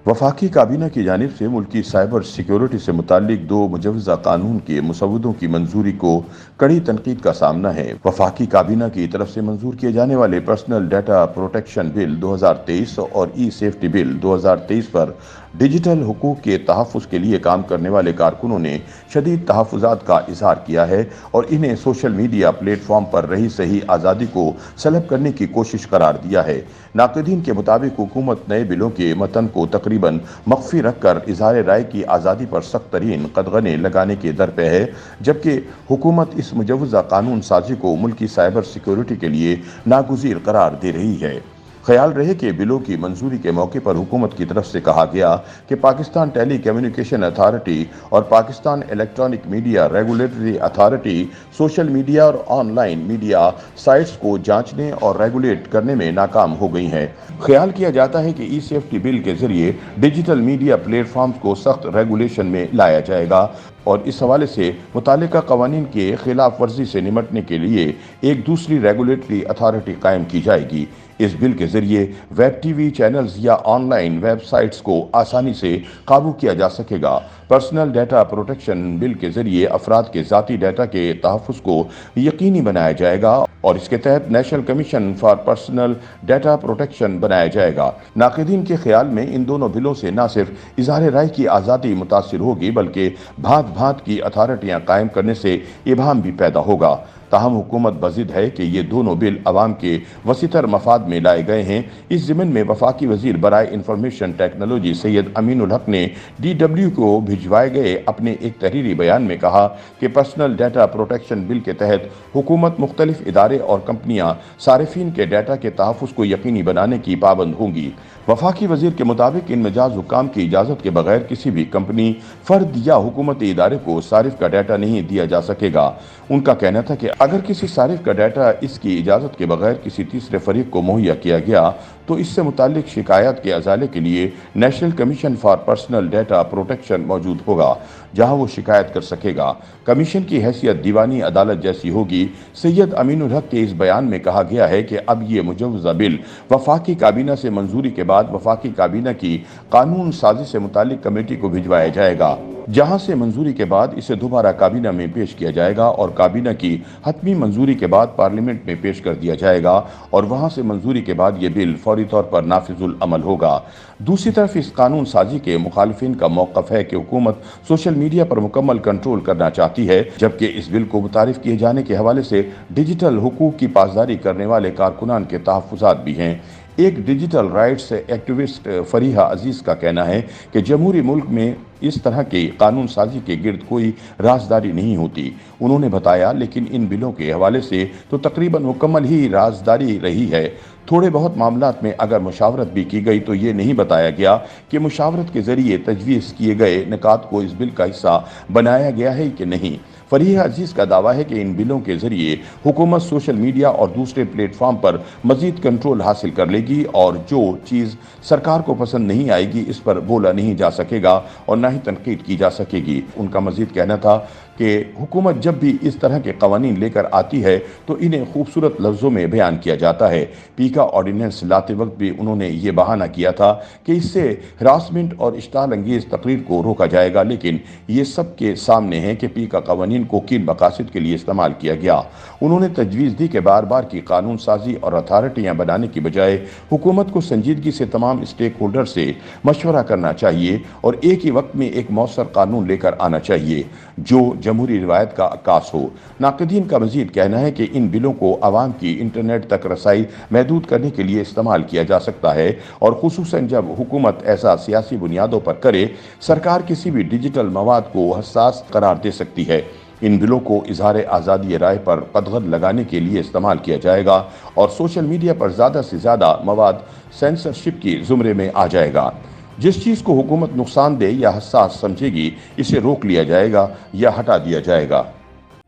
वफाकी काबीना की जानिब से मुल्की साइबर सिक्योरिटी से मुताल्लिक दो मुजवज़ा कानून के मसवदों की मंजूरी को कड़ी तनकीद का सामना है। वफाकी काबीना की तरफ से मंजूर किए जाने वाले पर्सनल डाटा प्रोटेक्शन बिल 2023 और ई सेफ्टी बिल 2023 पर डिजिटल हुकूक के तहफ़्फ़ुज़ के लिए काम करने वाले कारकुनों ने शदीद तहफ़्फ़ुज़ात का इज़हार किया है और इन्हें सोशल मीडिया प्लेटफॉर्म पर रही सही आज़ादी को सलब करने की कोशिश करार दिया है। नाक़दीन के मुताबिक हुकूमत नए बिलों के मतन को तकरीबन मख्फी रखकर इज़हार राय की आज़ादी पर सख्त तरीन कदगने लगाने के दर पे है, जबकि हुकूमत इस मुजवज़ा कानून साजी को मुल्की साइबर सिक्योरिटी के लिए नागुज़ीर करार दे रही है। ख्याल रहे कि बिलों की मंजूरी के मौके पर हुकूमत की तरफ से कहा गया कि पाकिस्तान टेली कम्युनिकेशन अथॉरिटी और Pakistan electronic media regulatory authority social media और ऑनलाइन मीडिया साइट्स को जांचने और रेगुलेट करने में नाकाम हो गई हैं। ख्याल किया जाता है कि ई सेफ्टी बिल के जरिए डिजिटल मीडिया प्लेटफॉर्म्स को सख्त रेगुलेशन में लाया जाएगा और इस हवाले से मुतालिका कवानीन के खिलाफ वर्जी से निमटने के लिए एक दूसरी रेगुलेटरी अथॉरिटी कायम की जाएगी। इस बिल के जरिए वेब टीवी चैनल्स या ऑनलाइन वेबसाइट्स को आसानी से काबू किया जा सकेगा। पर्सनल डाटा प्रोटेक्शन बिल के जरिए अफराद के ज़ाती डाटा के तहफ़्फ़ुज़ को यकीनी बनाया जाएगा और इसके तहत national commission for personal data protection बनाया जाएगा। नाक़दीन के ख्याल में इन दोनों बिलों से न सिर्फ इज़हार राय की आज़ादी मुतासिर होगी बल्कि भांत भांत की अथॉरिटियाँ कायम करने से इबाहम भी पैदा होगा। ताहम हुकूमत बज़िद है कि ये दोनों बिल अवाम के वसीतर मफाद में लाए गए हैं। इस ज़िमन में वफाकी वज़ीर बराए इंफॉर्मेशन टेक्नोलॉजी सैयद अमीनुल हक ने DW को भिजवाए गए अपने एक तहरीरी बयान में कहा कि पर्सनल डाटा प्रोटेक्शन बिल के तहत हुकूमत मुख्तलिफ इदारे और कंपनियाँ सारिफीन के डाटा के तहफ़्फ़ुज़ को यकीनी बनाने की पाबंद होंगी। वफाकी वज़ीर के मुताबिक इन मिजाज हुक्काम की इजाज़त के बगैर किसी भी कंपनी, फ़र्द या हुकूमती इदारे को सारिफ का डाटा नहीं दिया जा सकेगा। उनका कहना था कि अगर किसी सारिफ का डाटा इसकी इजाज़त के बगैर किसी तीसरे फरीक को मुहैया किया गया तो इससे मुताल्लिक शिकायत के अजाले के लिए national commission for personal data protection मौजूद होगा, जहां वो शिकायत कर सकेगा। कमीशन की हैसियत दीवानी अदालत जैसी होगी। सैयद अमीनुल हक के इस बयान में कहा गया है कि अब ये मुजवज़ा बिल वफाकी काबीना से मंजूरी के बाद वफाकी काबीना की कानून साजी से मुताल्लिक कमेटी को भिजवाया जाएगा, जहां से मंजूरी के बाद इसे दोबारा काबीना में पेश किया जाएगा और काबीना की हतमी मंजूरी के बाद पार्लियामेंट में पेश कर दिया जाएगा और वहां से मंजूरी के बाद ये बिल फौरी तौर पर नाफिजुल अमल होगा। दूसरी तरफ इस कानून साजी के मुखालिफिन का मौक़िफ़ है कि हुकूमत सोशल मीडिया पर मुकम्मल कंट्रोल करना चाहती है, जबकि इस बिल को मुतारिफ किए जाने के हवाले से डिजिटल हुकूक की पासदारी करने वाले कारकुनान के तहफ़्फ़ुज़ात भी हैं। एक डिजिटल राइट्स एक्टिविस्ट फरीहा अजीज़ का कहना है कि जमहूरी मुल्क में इस तरह के कानून साजी के गिर्द कोई राजदारी नहीं होती। उन्होंने बताया, लेकिन इन बिलों के हवाले से तो तकरीबन मुकम्मल ही राजदारी रही है। थोड़े बहुत मामलात में अगर मुशावरत भी की गई तो ये नहीं बताया गया कि मुशावरत के ज़रिए तजवीज़ किए गए निकात को इस बिल का हिस्सा बनाया गया है कि नहीं। फरीहा अजीज़ का दावा है कि इन बिलों के जरिए हुकूमत सोशल मीडिया और दूसरे प्लेटफॉर्म पर मजीद कंट्रोल हासिल कर लेगी और जो चीज़ सरकार को पसंद नहीं आएगी इस पर बोला नहीं जा सकेगा और ना ही तनकीद की जा सकेगी। उनका मजीद कहना था कि हुकूमत जब भी इस तरह के कवानीन लेकर आती है तो इन्हें खूबसूरत लफ्ज़ों में बयान किया जाता है। पीका ऑर्डिनेंस लाते वक्त भी उन्होंने ये बहाना किया था कि इससे हरासमेंट और इश्ताल अंगेज़ तकरीर को रोका जाएगा, लेकिन ये सब के सामने है कि पीका कवानीन को किन मकासद के लिए इस्तेमाल किया गया। उन्होंने तजवीज़ दी कि बार बार की कानून साजी और अथॉरिटियाँ बनाने की बजाय हुकूमत को संजीदगी से तमाम स्टेक होल्डर से मशवरा करना चाहिए और एक ही वक्त में एक मौसर कानून लेकर आना चाहिए जो जमहूरी रिवायत का अक्कास हो। नाक़दीन का मजीद कहना है कि इन बिलों को आवाम की इंटरनेट तक रसाई महदूद करने के लिए इस्तेमाल किया जा सकता है और खुसूसन जब हुकूमत ऐसा सियासी बुनियादों पर करे, सरकार किसी भी डिजिटल मवाद को हसास करार दे सकती है। इन बिलों को इज़हार आज़ादी राय पर कदगन लगाने के लिए इस्तेमाल किया जाएगा और सोशल मीडिया पर ज़्यादा से ज़्यादा मवाद सेंसरशिप की ज़ुमरे में आ जाएगा। जिस चीज़ को हुकूमत नुकसानदेह या हसास समझेगी इसे रोक लिया जाएगा या हटा दिया जाएगा।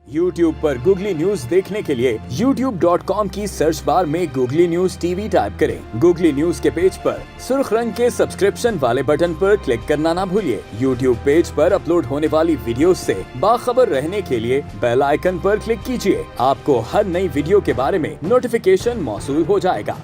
YouTube पर गूगली न्यूज देखने के लिए youtube.com की सर्च बार में गूगली न्यूज TV टाइप करें। गूगली न्यूज के पेज पर सुर्ख रंग के सब्सक्रिप्शन वाले बटन पर क्लिक करना ना भूलिए। YouTube पेज पर अपलोड होने वाली वीडियोस से बाखबर रहने के लिए बेल आइकन पर क्लिक कीजिए। आपको हर नई वीडियो के बारे में नोटिफिकेशन मौसूल हो जाएगा।